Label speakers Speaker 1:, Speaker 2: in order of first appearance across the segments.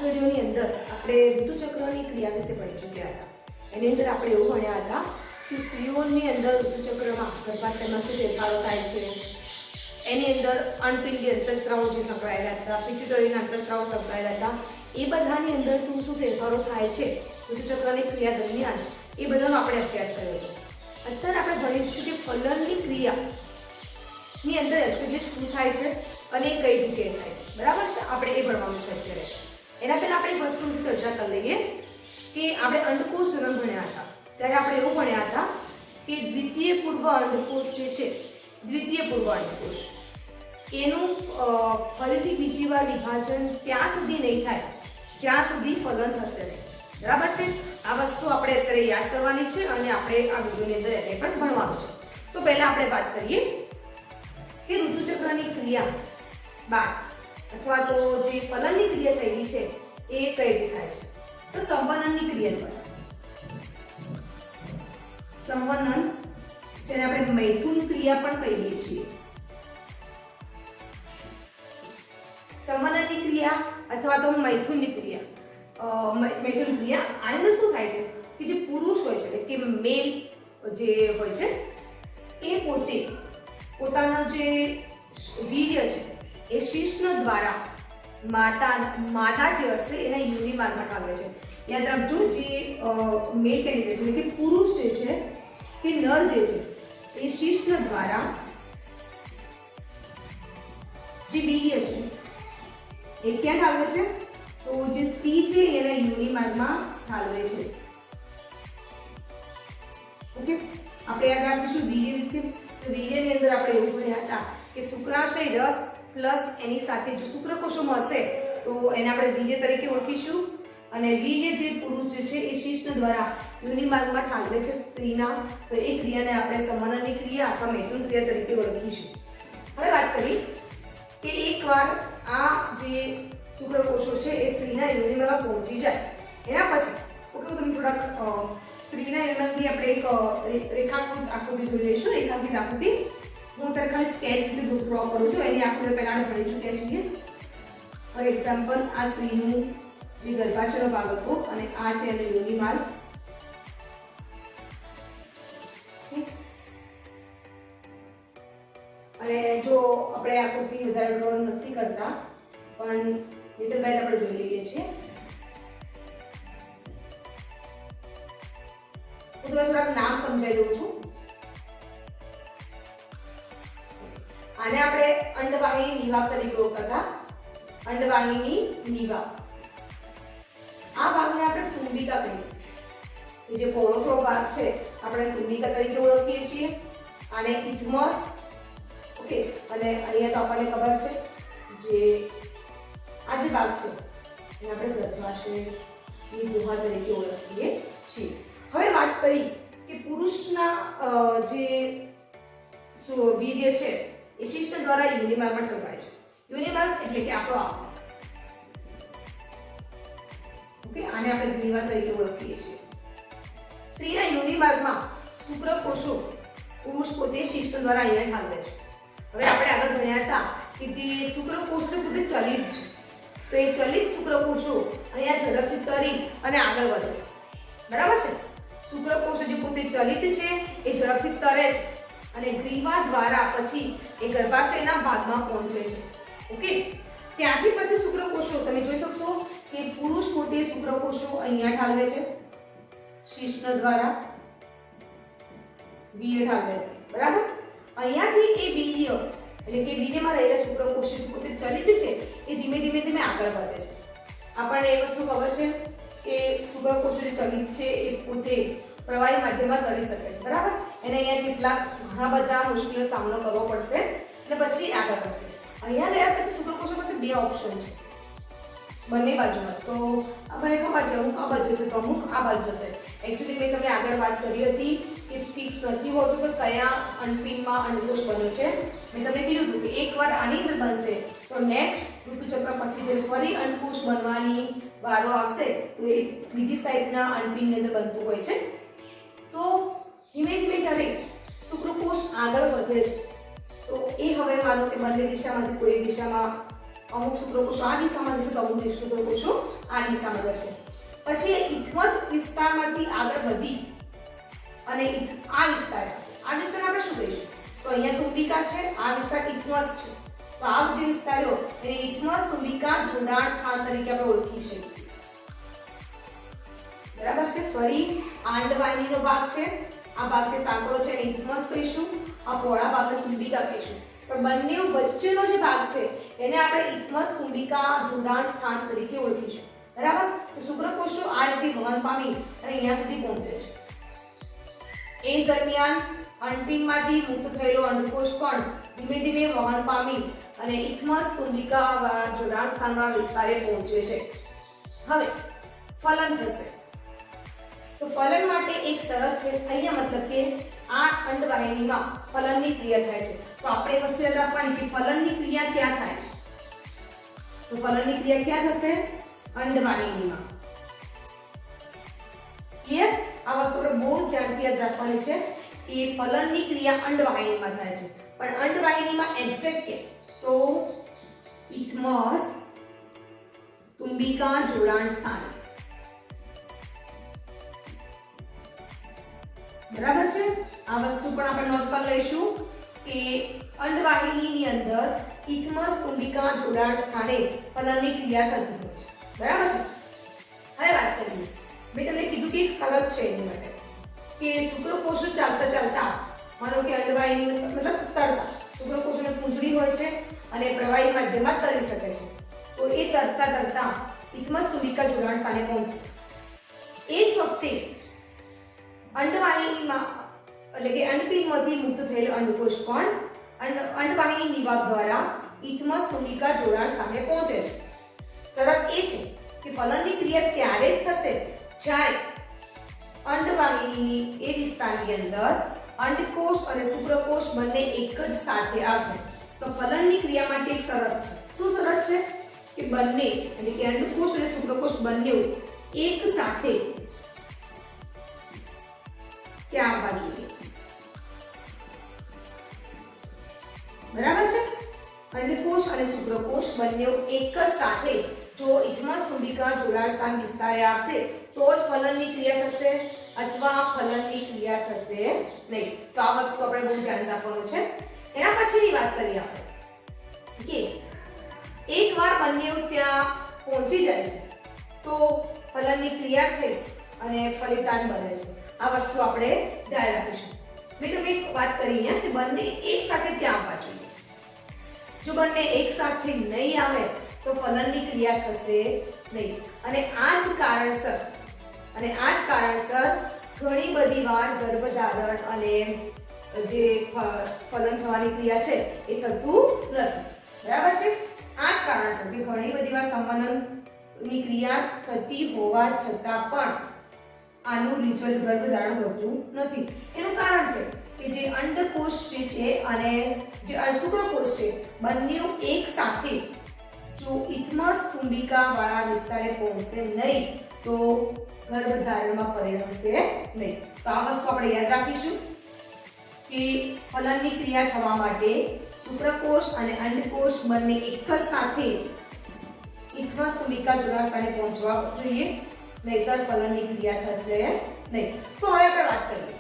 Speaker 1: વિડિયોની અંદર આપણે ઋતુચક્રની ક્રિયા વિશે ભણી ચૂક્યા હતા. એની અંદર આપણે એવું ભણ્યા હતા કે સ્ત્રીઓની અંદર ઋતુચક્રમાં ગર્ભાશયમાં શું ફેરફારો થાય છે, એની અંદર અનપિંડી અંતઃસ્ત્રાવો જે સંકળાયેલા હતા, પિટ્યુટરીના અંતઃસ્ત્રાવો સંકળાયેલા હતા, એ બધાની અંદર શું શું ફેરફારો થાય છે ઋતુચક્રની ક્રિયા દરમિયાન, એ બધાનો આપણે અભ્યાસ કર્યો હતો. અત્યારે આપણે ભણીશું કે ફલનની ક્રિયાની અંદર એક્ઝેક્ટલી શું થાય છે અને એ કઈ જગ્યાએ થાય છે. બરાબર છે, આપણે એ ભણવાનું છે અત્યારે. એના પહેલા આપણે એક વસ્તુની ચર્ચા કરી લઈએ કે આપણે અંડકોષ જનન ભણ્યા હતા ત્યારે આપણે એવું ભણ્યા હતા કે દ્વિતીય પૂર્વ અંડકોષ જે છે, દ્વિતીય પૂર્વ અંડકોષ એનું ફરીથી બીજી વાર વિભાજન ત્યાં સુધી નહીં થાય જ્યાં સુધી ફલન થશે નહીં. બરાબર છે, આ વસ્તુ આપણે અત્યારે યાદ કરવાની છે અને આપણે આ વિડીયોની અંદર એને પણ ભણવાનું છે. તો પહેલા આપણે વાત કરીએ કે ઋતુચક્રની ક્રિયા બાદ અથવા તો જે ફલનની ક્રિયા થયેલી છે એ કઈ રીતે થાય છે. તો સંવનનની ક્રિયા દ્વારા, સંવનન જેને આપણે મૈથુન ક્રિયા પણ કહીએ છીએ, સંવનનની ક્રિયા અથવા તો મૈથુનની ક્રિયા, મૈથુન ક્રિયા આની અંદર શું થાય છે કે જે પુરુષ હોય છે કે મેલ જે હોય છે એ પોતે પોતાનો જે વીર્ય છે એ શિશ્ન દ્વારા માદા જે હશે એના યોનિ માર્ગમાં ઠાલવે છે. યાદ રાખજો, જે મેલ કેન્ડિડેટ એટલે કે પુરુષ જે છે કે નર જે છે એ શિશ્ન દ્વારા જે વીર્ય છે એ ક્યાં ઠાલવે છે? તો જે સ્ત્રી છે એના યોનિ માર્ગમાં ઠાલવે છે. ઓકે, આપણે યાદ રાખીશું વીર્ય વિશે. તો વીર્યની અંદર આપણે એવું ભણ્યા હતા કે શુક્રાશય રસ પ્લસ એની સાથે જો શુક્રકોષોમાં હશે તો એને આપણે વીર્ય તરીકે ઓળખીશું. અને વીર્ય જે પુરુષ છે એ શિશ્ન દ્વારા યોનિ માર્ગમાં ઠાલવે છે સ્ત્રીના, તો એ ક્રિયાને આપણે સંવનનની ક્રિયા અથવા મૈથુન ક્રિયા તરીકે ઓળખીશું. હવે વાત કરી કે એકવાર આ જે શુક્રકોષો છે એ સ્ત્રીના યોનિ માર્ગમાં પહોંચી જાય એના પછી ઓકે, તમે થોડાક સ્ત્રીના યોનિથી આપણે એક રેખાકૃત આકૃતિ જોઈ લઈશું. રેખાકૃત આકૃતિ હું ત્યારે ખાલી સ્કેચ રીતે ડ્રો કરું છું, એની આકૃતિ પહેલા આપણે ભણી ચૂક્યા છીએ. ફોર એક્ઝામ્પલ, આ સ્ત્રીનું જે ગર્ભાશયનો ભાગ હતો અને આ છે એનો યોનિ માર્ગ. અને જો આપણે આકૃતિ વધારે ડ્રો નથી કરતા પણ લિટલ બાય આપણે જોઈ લઈએ છીએ. હું તમને થોડાક નામ સમજાવી દઉં છું. આને આપણે અંડવાહિની નિવાબ તરીકે ઓળખતા, અંડવાહિની નિવાબ. આ ભાગને આપણે તુંબિકા કહીએ. જે પહોળો થોડો ભાગ છે આપણે તુંબિકા તરીકે ઓળખીએ છીએ. આને ઇથમસ, ઓકે, અને અહીંયા તો આપણને ખબર છે જે આ જે ભાગ છે એને આપણે ગર્ભાશયની ગુહા તરીકે ઓળખીએ છીએ. હવે વાત કરી કે પુરુષના જે વીર્ય છે એ શિશ્ન દ્વારા યોનિ માર્ગમાં ઠલવાય છે. યોનિ માર્ગ એટલે કે આપણો આ, ઓકે, આને આપણે યોનિ માર્ગ તરીકે ઓળખીએ છીએ. સ્ત્રીના યોનિ માર્ગમાં શુક્રકોષો પુરુષ પોતે શિશ્ન દ્વારા અહીંયા ઠાલવે છે. હવે આપણે આગળ ભણ્યા હતા કે જે શુક્રકોષ છે પોતે ચલિત છે, તો એ ચલિત શુક્રકોષો અહીંયા ઝડપથી તરી અને આગળ વધે છે. બરાબર છે, શુક્રકોષો જે પોતે ચલિત છે એ ઝડપથી તરે છે અને ગ્રીવા દ્વારા પછી એ ગર્ભાશયના ભાગમાં પહોંચે છે. ઓકે, ત્યાંથી પછી શુક્રકોષો તમે જોઈ શકશો કે પુરુષ પોતે શુક્રકોષો અહીંયા ઠાલવે છે શિશ્ન દ્વારા, વીર્ય ઠાલવે છે. બરાબર, અહીંયાથી એ વીર્ય એટલે કે વીર્યમાં રહેલા શુક્રકોષો પોતે ચલિત છે એ ધીમે ધીમે ધીમે આગળ વધે છે. આપણને એ વસ્તુ ખબર છે કે શુક્રકોષો જે ચલિત છે એ પોતે પ્રવાહી માધ્યમમાં કરી શકે છે. બરાબર, એને અહીંયા કેટલાક ઘણા બધા મુશ્કેલીનો સામનો કરવો પડશે અને પછી આગળ વધશે. અહીંયા ગયા પછી શુક્રકોષો પાસે બે ઓપ્શન છે બંને બાજુમાં. તો આપણને ખબર છે અમુક આ બાજુ જશે તો અમુક આ બાજુ જશે. એકચ્યુઅલી મેં તમને આગળ વાત કરી હતી કે ફિક્સ નથી હોતું કે કયા અંડપિંડમાં અંડકોષ બન્યો છે. મેં તમને કીધું હતું કે એકવાર આની અંદર બનશે તો નેક્સ્ટ ઋતુચક્ર પછી જે ફરી અંડકોષ બનવાની વારો આવશે તો એ બીજી સાઈડના અંડપિંડની અંદર બનતું હોય છે. તો ધીમે ધીમે જ્યારે શુક્રકોષ આગળ વધે છે તો એ હવે માનો કે બંને દિશામાંથી કોઈ દિશામાં અમુક શુક્રકોષો આ દિશામાં જશે તો અમુક શુક્રકોષો આ દિશામાં જશે. પછી ઇથમસ વિસ્તારમાંથી આગળ વધી અને આ વિસ્તાર આવશે. આ વિસ્તાર આપણે શું કહીશું? તો અહીંયા તુંબિકા છે, આ વિસ્તાર ઇથમસ છે. તો આ બધી વિસ્તારો એને ઇથમસ તુંબિકા જોડાણ સ્થાન તરીકે આપણે ઓળખી શકીએ. બરાબર છે. ફરી આંડવાહિનીનો ભાગ છે, આ ભાગ તે સાંકળો છે એને ઇથમસ કહીશું, આ પહોળા ભાગને તુંબિકા કહીશું. પણ બંને વચ્ચેનો જે ભાગ છે એને આપણે ઇથમસ તુંબિકા જોડાણ સ્થાન તરીકે ઓળખીશું. બરાબર. તો શુક્રકોષો આ રીતે વહન પામી અને અહીંયા સુધી પહોંચે છે. એ દરમિયાન અંતિમમાંથી મુક્ત થયેલો અંડકોષ પણ ધીમે ધીમે વહન પામી અને ઇથમસ તુંબિકા વાળા જોડાણ સ્થાનવાળા વિસ્તારે પહોંચે છે. હવે ફલન થશે. તો ફલન માટે એક શરત છે અહીંયા, મતલબ કે આ અંડવાહિનીમાં ફલનની ક્રિયા થાય છે. તો આપણે વસ્તુ યાદ રાખવાની કે ફલનની ક્રિયા ક્યાં થાય છે? તો ફલનની ક્રિયા ક્યાં થશે? અંડવાહિનીમાં. ક્લિયર? આ વસ્તુ આપણે બહુ ધ્યાનથી યાદ રાખવાની છે કે ફલનની ક્રિયા અંડવાહિનીમાં થાય છે. પણ અંડવાહિનીમાં એક્ઝેક્ટ કે તો ઇથમસ તુંબિકા જોડાણ સ્થાન. બરાબર છે. આ વસ્તુ પણ આપણે નોટ પર લઈશું કે અંડવાહિનીની અંદર ઇથમસ તુંબિકા જોડાણ સ્થાને ફલનની ક્રિયા થતી હોય છે. બરાબર છે. હવે વાત કરીએ. મેં તમને કીધું કે એક શરત છે એની માટે કે શુક્રકોષો ચાલતા ચાલતા, માનો કે અંડવાહિની મતલબ તરતા શુક્રકોષોની પૂંછડી હોય છે અને પ્રવાહી માધ્યમમાં તરી શકે છે. તો એ તરતા તરતા ઇથમસ તુંબિકા જોડાણ સ્થાને પહોંચે. એ જ વખતે અંડવાહિનીમાં એટલે કે અંડપિંડમાંથી મુક્ત થયેલો અંડકોષ પણ અંડવાહિની નિવાક દ્વારા ઇથમસ તુંબિકા જોડાણ સ્થાને પહોંચે છે. શરત એ છે કે ફલનની ક્રિયા ત્યારે જ થશે જ્યારે અંડવાહિનીની એ વિસ્તારની અંદર અંડકોષ અને શુક્રકોષ બંને એક જ સાથે આવશે. તો ફલનની ક્રિયા માટે એક શરત છે. શું શરત છે? કે બંને એટલે કે અંડકોષ અને શુક્રકોષ બંને એક સાથે ત્યાં આવવા જોઈએ. બરાબર છે. અંડકોષ અને શુક્રકોષ બંને એક જ સાથે જો ઇથમસ તુંબિકા જોડાણ સ્થાન વિસ્તારે આવશે તો જ ફલનની ક્રિયા થશે અથવા ફલનની ક્રિયા થશે નહીં. તો આ વસ્તુ આપણે બહુ ધ્યાન રાખવાનું છે. એના પછીની વાત કરીએ આપણે કે એકવાર બંને ત્યાં પહોંચી જાય છે તો ફલનની ક્રિયા થઈ અને ફલિતાંડ બને છે. આ વસ્તુ આપણે ધ્યાન રાખીશું. મેં તમને એક વાત કરી અહીંયા કે બંને એક સાથે ત્યાં આવવા જોઈએ. જો બંને એક સાથે નહીં આવે તો ફલનની ક્રિયા થશે નહીં. અને આ જ કારણસર ઘણી બધી વાર ગર્ભધારણ અને જે ફલન થવાની ક્રિયા છે એ થતું નથી. બરાબર છે. આ જ કારણસર કે ઘણી બધી વાર સંવનનની ક્રિયા થતી હોવા છતાં પણ આનું રિઝલ્ટ ગર્ભધારણ હોતું નથી. એનું કારણ છે કે જે અંડકોષ છે અને જે શુક્રકોષ છે બંને એક સાથે જો ઇથમસ તુંબિકા વાળા વિસ્તારે પહોંચશે નહીં તો ગર્ભધારણમાં પરિણમશે નહીં. તો આ વસ્તુ આપણે યાદ રાખીશું કે ફલનની ક્રિયા થવા માટે શુક્રકોષ અને અંડકોષ બંને એક જ સાથે ઇથમસ તુંબિકા જોડાણ સ્થાને પહોંચવા જોઈએ, નહીતર ફલનની ક્રિયા થશે નહીં. તો હવે આપણે વાત કરીએ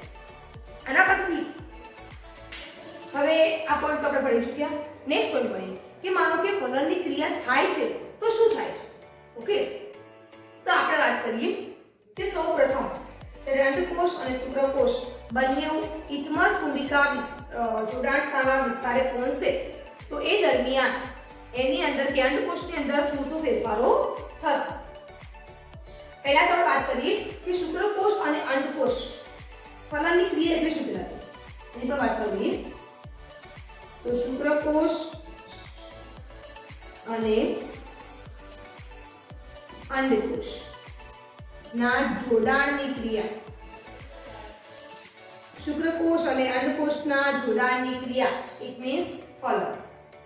Speaker 1: આના પરથી. હવે આ પોઈન્ટ તો આપણે ભણી ચૂક્યા. નેક્સ્ટ પોઈન્ટ ભણીએ કે માનો કે ફલનની ક્રિયા થાય છે તો શું થાય છે. ઓકે, તો આપણે વાત કરીએ કે સૌપ્રથમ જ્યારે અંડકોષ અને શુક્રકોષ બંને ઇથમસ તુંબિકા જોડાણ સ્થાનવાળા વિસ્તારે પહોંચશે તો એ દરમિયાન એની અંદર કે અંડકોષની અંદર શું ફેરફારો થશે. પહેલા તો વાત કરીએ કે શુક્રકોષ અને અંડકોષ ફલનની ક્રિયા એટલે શું કહેવાય એની પર વાત કરીએ. તો શુક્રકોષ અને અંડકોષ ના જોડાણની ક્રિયા, શુક્રકોષ અને અંડકોષના જોડાણની ક્રિયા ઇટ મીન્સ ફલન.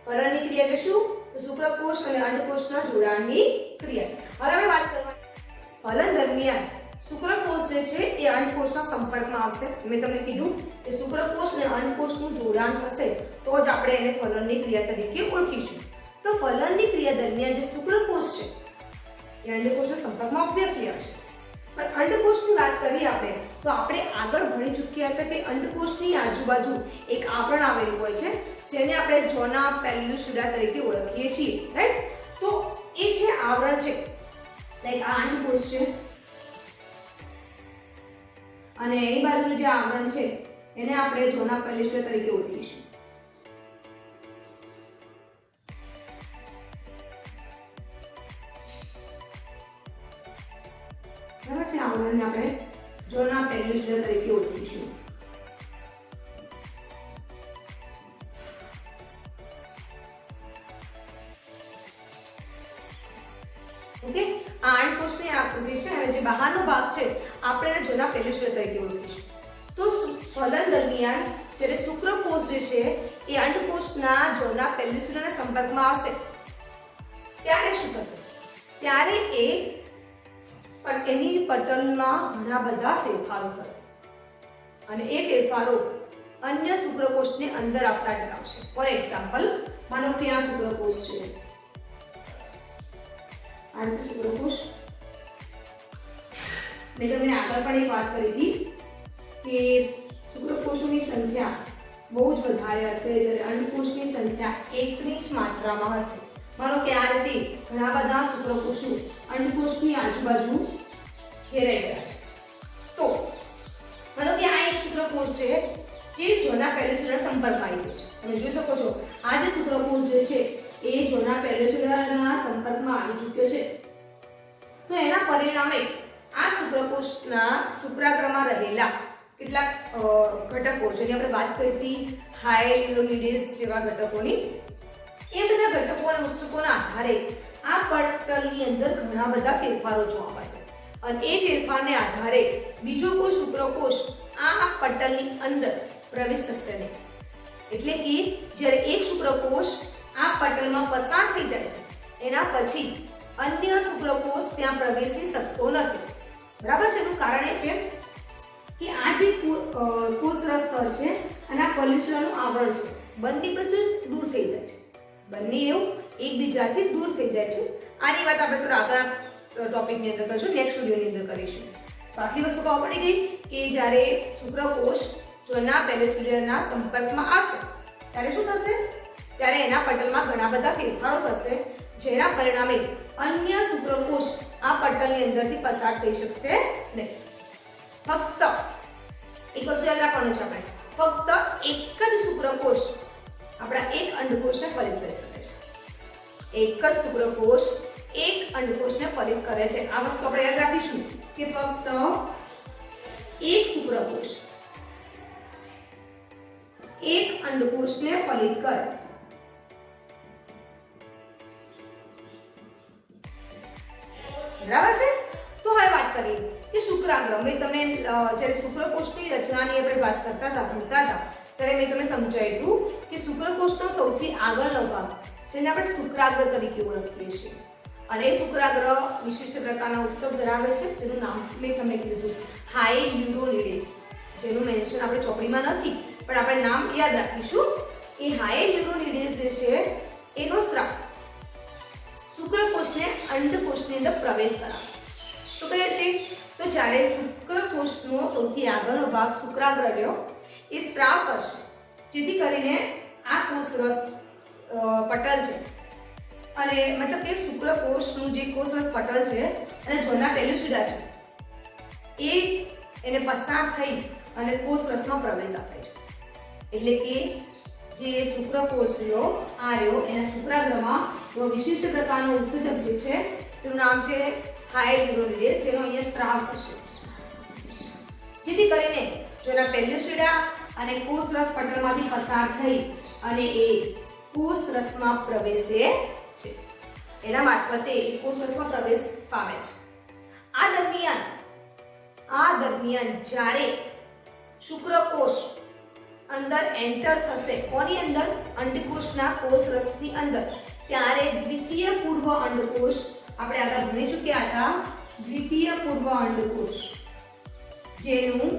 Speaker 1: ફલનની ક્રિયા એટલે શું? તો શુક્રકોષ અને અંડકોષના જોડાણની ક્રિયા. હવે વાત કરવાની ફલન દરમિયાન શુક્રકોષ જે છે એ અંડકોષના સંપર્કમાં આવશે. મેં તમને કીધું કે શુક્રકોષ અને અંડકોષનું જોડાણ થશે તો જ આપણે એને ફલનની ક્રિયા તરીકે ઓળખીશું. તો ફલનની ક્રિયા દરમિયાન જે શુક્રકોષ છે એ અંડકોષના સંપર્કમાં ઓબ્વિયસલી આવશે, પણ અંડકોષની વાત કરીએ આપણે તો આપણે આગળ ભણી ચૂક્યા હતા કે અંડકોષની આજુબાજુ એક આવરણ આવેલું હોય છે જેને આપણે ઝોના પેલ્યુસિડા તરીકે ઓળખીએ છીએ, રાઈટ? તો એ જે આવરણ છે, લાઈક આ અંડકોષ છે અને એની બાજુનું જે આવરણ છે એને આપણે ઝોના પેલ્યુસિડા તરીકે ઓળખીશું. બરાબર છે? આવરણને આપણે ઝોના પેલ્યુસિડા તરીકે ઓળખીશું. ઓકે, આ અંડકોષની આકૃતિ છે અને જે બહારનો ભાગ છે આપણે એને ઝોના પેલ્યુસિડા તરીકે ઓળખીશું. તો ફલન દરમિયાન જ્યારે શુક્રકોષ જે છે એ અંડકોષના ઝોના પેલ્યુસિડાના સંપર્કમાં આવશે ત્યારે શું થશે? ત્યારે એની પટલમાં ઘણા બધા ફેરફારો થશે અને એ ફેરફારો અન્ય શુક્રકોષને અંદર આવતા અટકાવશે. ફોર એક્ઝામ્પલ, માનો કે આ શુક્રકોષ છે, આ રીતે શુક્રકોષ. મેં તમને આગળ પણ એક વાત કરી હતી કે શુક્રકોષોની સંખ્યા બહુ જ વધારે હશે જ્યારે અંડકોષની સંખ્યા 1 ની જ માત્રામાં હશે. માનો કે આ રીતે ઘણા બધા શુક્રકોષો અંડકોષની આજુબાજુ ઘેરાઈ ગયા છે. તો માનો કે આ એક શુક્રકોષ છે જે ઝોના પેલ્યુસિડા સંપર્કમાં આવી ગયો છે. તમે જોઈ શકો છો આ જે શુક્રકોષ જે છે એ ઝોના પેલ્યુસિડાના સંપર્કમાં આવી ચૂક્યો છે. તો એના પરિણામે આ શુક્રકોષના શુક્રાગ્રમાં રહેલા કેટલાક ઘટકો જેની આપણે વાત કરી હતી, હાયલુરોનિડેઝ જેવા ઘટકોની, એ બધા ઘટકો અને ઉત્સેચકોના આધારે આ પટલની અંદર ઘણા બધા ફેરફારો જોવા મળશે અને એ ફેરફારને આધારે બીજો કોઈ શુક્રકોષ આ પટલની અંદર પ્રવેશ શકશે નહીં. એટલે કે જ્યારે એક શુક્રકોષ આ પટલમાં પસાર થઈ જાય છે એના પછી અન્ય શુક્રકોષ ત્યાં પ્રવેશી શકતો નથી. બરાબર છે? એનું કારણ એ છે કે આ જે કોષરસ સ્તર છે અને આ પેલ્યુસિડાનું આવરણ છે બંને બધું દૂર થઈ જાય છે. બંને એવું એકબીજાથી દૂર થઈ જાય છે. આની વાત આપણે થોડા આગળ ટોપિકની અંદર કરીશું, નેક્સ્ટ વિડીયોની અંદર કરીશું. તો આટલી વસ્તુ ખબર પડી ગઈ કે જ્યારે શુક્રકોષ ઝોના પેલ્યુસિડાના સંપર્કમાં આવશે ત્યારે શું થશે? ત્યારે એના પટલમાં ઘણા બધા ફેરફારો થશે જેના પરિણામે અન્ય શુક્રકોષ આ પટલની અંદરથી પસાર થઈ શકશે નહીં. ફક્ત એક વસ્તુ યાદ રાખવાનું છે આપણે, ફક્ત એક જ શુક્રકોષ આપણા એક અંડકોષને ફલિત કરી શકે છે. એક જ શુક્રકોષ એક અંડકોષને ફલિત કરે છે. આ વસ્તુ આપણે યાદ રાખીશું કે ફક્ત એક શુક્રકોષ એક અંડકોષને ફલિત કરે. બરાબર છે? તો હવે વાત કરીએ કે શુક્રાગ્ર. મેં તમને જ્યારે શુક્રકોષની રચનાની આપણે વાત કરતા હતા, ભણતા હતા, ત્યારે મેં તમને સમજાવ્યું કે શુક્રકોષનો સૌથી આગળનો ભાગ જેને આપણે શુક્રાગ્ર તરીકે ઓળખીએ છીએ અને એ શુક્રાગ્ર વિશિષ્ટ પ્રકારના ઉત્સવ ધરાવે છે જેનું નામ મેં તમને કીધું હાયલ્યુરોનિડેઝ, જેનું મેન્શન આપણે ચોપડીમાં નથી પણ આપણે નામ યાદ રાખીશું. એ હાયલ્યુરોનિડેઝ જે છે એનો સ્ત્રાવ શુક્રકોષને અંડકોષની અંદર પ્રવેશ કરાવશે. તો કઈ રીતે? તો જ્યારે શુક્રકોષનો સૌથી આગળનો ભાગ શુક્રાગ્ર રહ્યો એ સ્ત્રાવ કરશે જેથી કરીને આ કોષરસ પટલ છે અને મતલબ કે શુક્રકોષનું જે કોષરસ પટલ છે અને ઝોના પેલ્યુસિડા છે એને પસાર થઈ અને કોષરસમાં પ્રવેશ આપે છે. એટલે કે જે શુક્રકોષ રહ્યો આ રહ્યો એના શુક્રાગ્રમાં વિશિષ્ટ પ્રકારનો ઉત્સેચક જે છે તેનું નામ છે હાયલ્યુરોનિડેઝ, જેનો અહીંયા સ્ત્રાવ કરશે જેથી કરીને ઝોના પેલ્યુસિડા અને કોષરસ પટલમાંથી પસાર થઈ અને એ કોષરસમાં પ્રવેશે છે. એના મારફતે એ કોષરસમાં પ્રવેશ પામે છે. આ દરમિયાન જ્યારે શુક્રકોષ અંદર એન્ટર થશે, કોની અંદર? અંડકોષના કોષરસની અંદર, ત્યારે દ્વિતીય પૂર્વ અંડકોષ આપણે આગળ ભણી ચૂક્યા હતા, દ્વિતીય પૂર્વ અંડકોષ જેનું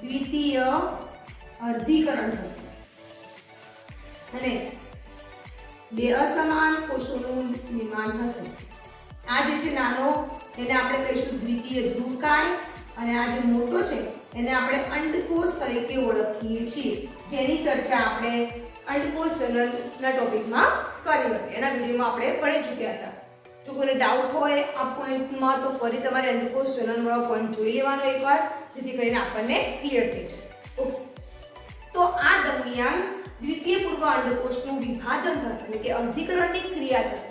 Speaker 1: દ્વિતીય અર્ધીકરણ થશે અને બે અસમાન કોષોનું નિર્માણ થશે. આ જે છે નાનો એને આપણે કહીશું દ્વિતીય ધ્રુવકાય અને આ જે મોટો છે એને આપણે અંડકોષ તરીકે ઓળખીએ છીએ, જેની ચર્ચા આપણે અંડકોષ જનનના ટોપિકમાં કરી હતી. એના વિડીયોમાં આપણે ભણી ચૂક્યા હતા. જો કોઈને ડાઉટ હોય આ પોઈન્ટમાં તો ફરી તમારે અંડકોષ જનન વાળો પોઈન્ટ જોઈ લેવાનો એકવાર, જેથી કરીને આપણને ક્લિયર થઈ જાય. ઓકે, તો આ દરમિયાન દ્વિતીય પૂર્વ અંડકોષનું વિભાજન થશે, એટલે કે અર્ધીકરણની ક્રિયા થશે.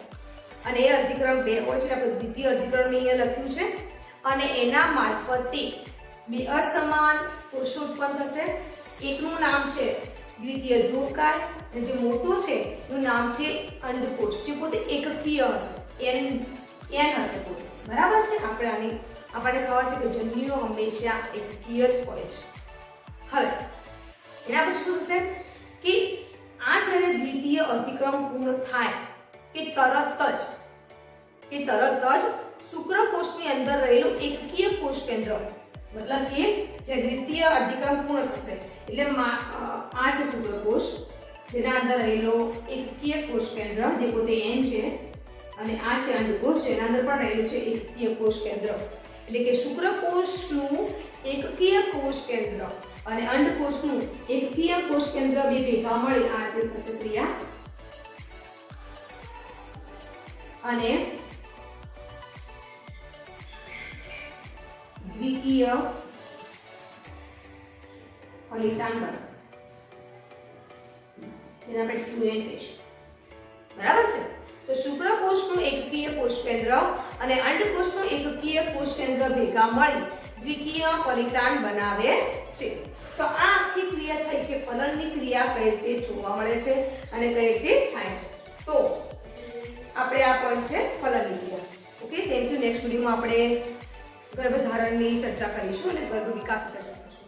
Speaker 1: અને એ અર્ધીકરણ 2 હોય છે, આપણે દ્વિતીય અર્ધીકરણ મેં અહીંયા લખ્યું છે. અને એના મારફતે બે અસમાન કોષો ઉત્પન્ન થશે. એકનું નામ છે દ્વિતીય ધ્રુવકાય અને જે મોટું છે એનું નામ છે અંડકોષ, જે પોતે એકકીય હશે, એન હશે પોતે. બરાબર છે. આપણને ખબર છે કે જન્યુઓ હંમેશા એકકીય જ હોય છે. હવે એના પછી શું થશે કે આ જ્યારે દ્વિતીય અર્ધીકરણ પૂર્ણ થાય કે તરત જ શુક્રકોષની અંદર રહેલું એકકીય કોષ કેન્દ્ર, મતલબ કે જે દ્વિતીય અર્ધીકરણ પૂર્ણ થશે એટલે આ છે શુક્રકોષ, જેના અંદર રહેલો એકકીય કોષ કેન્દ્ર જે પોતે એન છે, અને આ છે અંડકોષ જેના અંદર પણ રહેલું છે એકકીય કોષ કેન્દ્ર. એટલે કે શુક્રકોષનું એકકીય કોષ કેન્દ્ર અને અંડકોષનું એકકીય કોષ કેન્દ્ર બે ભેગા મળી આ રીતે થશે ક્રિયા. અને દ્વિતીય ફલિતાંડ બનશે, જેને આપણે 2n કહીશું. બરાબર છે. તો શુક્રકોષનું એકકીય કોષ કેન્દ્ર અને અંડકોષનું એકકીય કોષ કેન્દ્ર ભેગા મળી દ્વિતીય ફલિતાંડ બનાવે છે. તો આ આખી ક્રિયા થઈ કે ફલનની ક્રિયા કઈ રીતે જોવા મળે છે અને કઈ રીતે થાય છે. તો આપણે આ પોઈન્ટ છે ફલનની ક્રિયા. Okay, thank you. નેક્સ્ટ વિડીયોમાં આપણે ગર્ભધારણની ચર્ચા કરીશું અને ગર્ભ વિકાસ ચર્ચા કરીશું.